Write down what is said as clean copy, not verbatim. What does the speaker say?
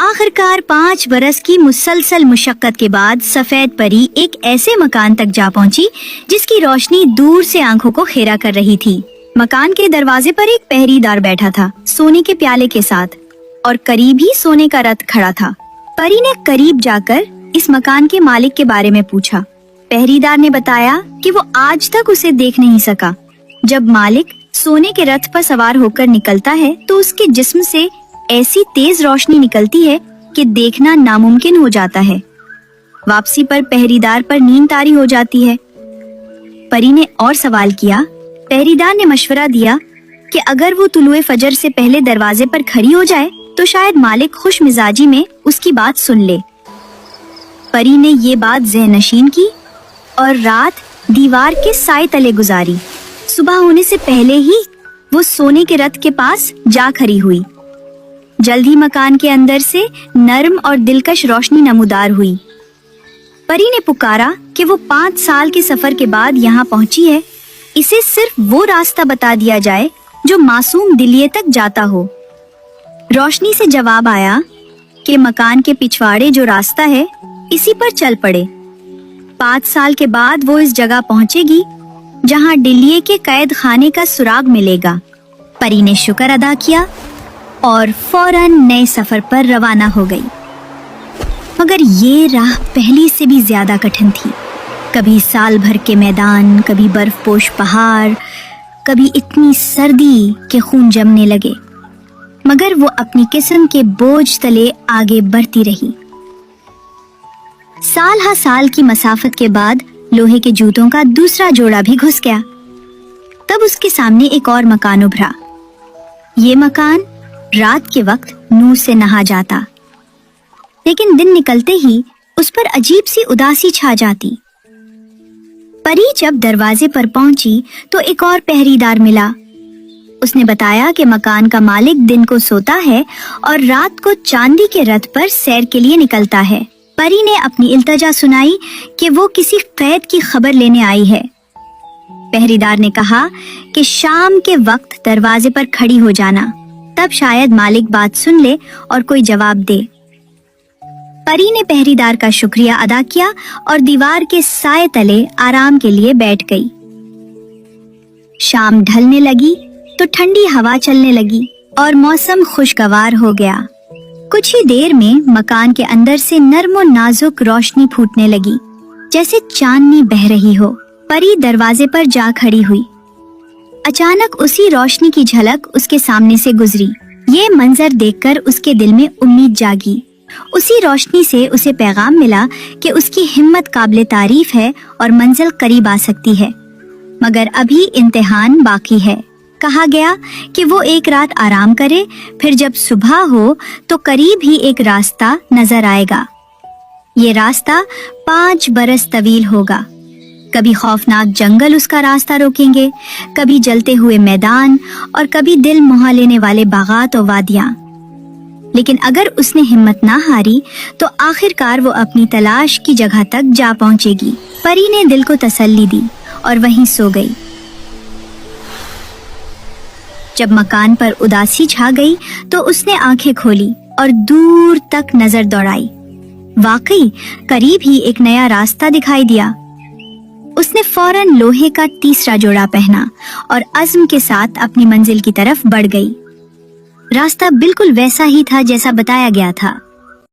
आखिरकार 5 बरस की मुसलसल मुशक्कत के बाद सफेद परी एक ऐसे मकान तक जा पहुंची जिसकी रोशनी दूर से आंखों को खेरा कर रही थी। मकान के दरवाजे पर एक पहरेदार बैठा था, सोने के प्याले के साथ, और करीब ही सोने का रथ खड़ा था। परी ने करीब जाकर इस मकान के मालिक के बारे में पूछा। पहरेदार ने बताया कि वो आज तक उसे देख नहीं सका। जब मालिक सोने के रथ पर सवार होकर निकलता है तो उसके जिस्म से ऐसी तेज रोशनी निकलती है कि देखना नामुमकिन हो जाता है। वापसी पर पहरेदार पर नींद तारी हो जाती है। परी ने और सवाल किया। पहरेदार ने मशवरा दिया कि अगर वो तुलुए फजर से पहले दरवाजे पर खड़ी हो जाए तो शायद मालिक खुश मिजाजी में उसकी बात सुन ले। परी ने ये बात ज़हननशीन की और रात दीवार के साए तले गुजारी। सुबह होने से पहले ही वो सोने के रथ के पास जा खड़ी हुई। जल्द ही मकान के अंदर से नर्म और दिलकश रोशनी नमूदार हुई। परी ने पुकारा कि वो 5 साल के सफर के बाद यहाँ पहुंची है। इसे सिर्फ वो रास्ता बता दिया जाए जो मासूम दिलिये तक जाता हो। रोशनी से जवाब आया कि मकान के पिछवाड़े जो रास्ता है इसी पर चल पड़े। 5 साल के बाद वो इस जगह पहुंचेगी जहां डिलिये के कैद खाने का सुराग मिलेगा। परी ने शुक्र अदा किया और फौरन नए सफर पर रवाना हो गई। मगर ये राह पहली से भी ज्यादा कठिन थी। कभी साल भर के मैदान, कभी बर्फपोश पहाड़, कभी इतनी सर्दी कि खून जमने लगे। मगर वो अपनी किस्म के बोझ तले आगे बढ़ती रही। साल हा साल की मसाफत के बाद लोहे के जूतों का दूसरा जोड़ा भी घुस गया। तब उसके सामने एक और मकान उभरा। ये मकान रात के वक्त नूर से नहा जाता, लेकिन दिन निकलते ही उस पर अजीब सी उदासी छा जाती। परी जब दरवाजे पर पहुंची तो एक और पहरेदार मिला। उसने बताया कि मकान का मालिक दिन को सोता है और रात को चांदी के रथ पर सैर के लिए निकलता है। परी ने अपनी इल्तजा सुनाई कि वो किसी कैद की खबर लेने आई है। पहरेदार ने कहा कि शाम के वक्त दरवाजे पर खड़ी हो जाना, तब शायद मालिक बात सुन ले और कोई जवाब दे। परी ने पहरेदार का शुक्रिया अदा किया और दीवार के साए तले आराम के लिए बैठ गई। शाम ढलने लगी तो ठंडी हवा चलने लगी और मौसम खुशगवार हो गया। कुछ ही देर में मकान के अंदर से नर्म और नाजुक रोशनी फूटने लगी, जैसे चांदनी बह रही हो। परी दरवाजे पर जा खड़ी हुई। अचानक उसी रोशनी की झलक उसके सामने से गुजरी। ये मंजर देखकर उसके दिल में उम्मीद जागी। उसी रोशनी से उसे पैगाम मिला कि उसकी हिम्मत काबिले तारीफ है और मंजिल करीब आ सकती है, मगर अभी इम्तिहान बाकी है। कहा गया कि वो एक रात आराम करे, फिर जब सुबह हो तो करीब ही एक रास्ता नजर आएगा। ये रास्ता 5 बरस तवील होगा। कभी खौफनाक जंगल उसका रास्ता रोकेंगे, कभी जलते हुए मैदान और कभी दिल मोहा लेने वाले बागात और वादियां। लेकिन अगर उसने हिम्मत ना हारी तो आखिरकार वो अपनी तलाश की जगह तक जा पहुंचेगी। परी ने दिल को तसल्ली दी और वहीं सो गई। जब मकान पर उदासी छा गई तो उसने आंखें खोली और दूर तक नजर दौड़ाई। वाकई करीब ही एक नया रास्ता दिखाई दिया। उसने फौरन लोहे का तीसरा जोड़ा पहना और अज़्म के साथ अपनी मंजिल की तरफ बढ़ गई। रास्ता बिल्कुल वैसा ही था जैसा बताया गया था।